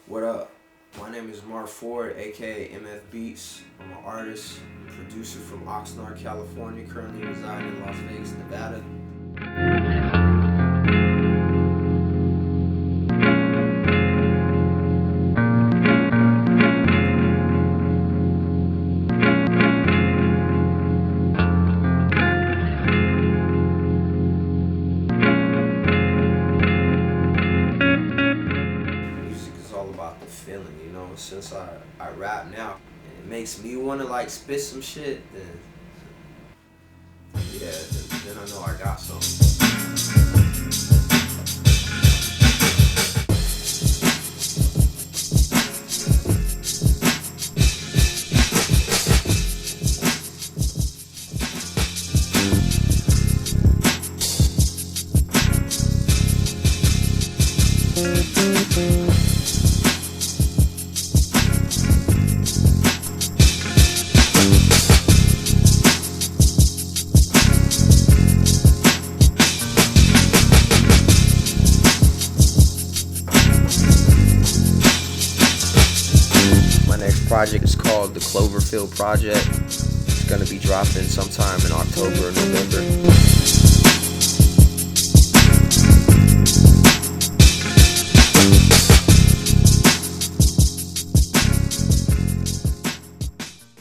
What up? My name is Mark Ford, aka MF Beatz. I'm an artist, producer from Oxnard, California, currently residing in Las Vegas, Nevada. All about the feeling, you know. Since I rap now, and it makes me want to like spit some shit, then yeah, then I know I got something. My next project is called the Cloverfield Project. It's gonna be dropping sometime in October or November.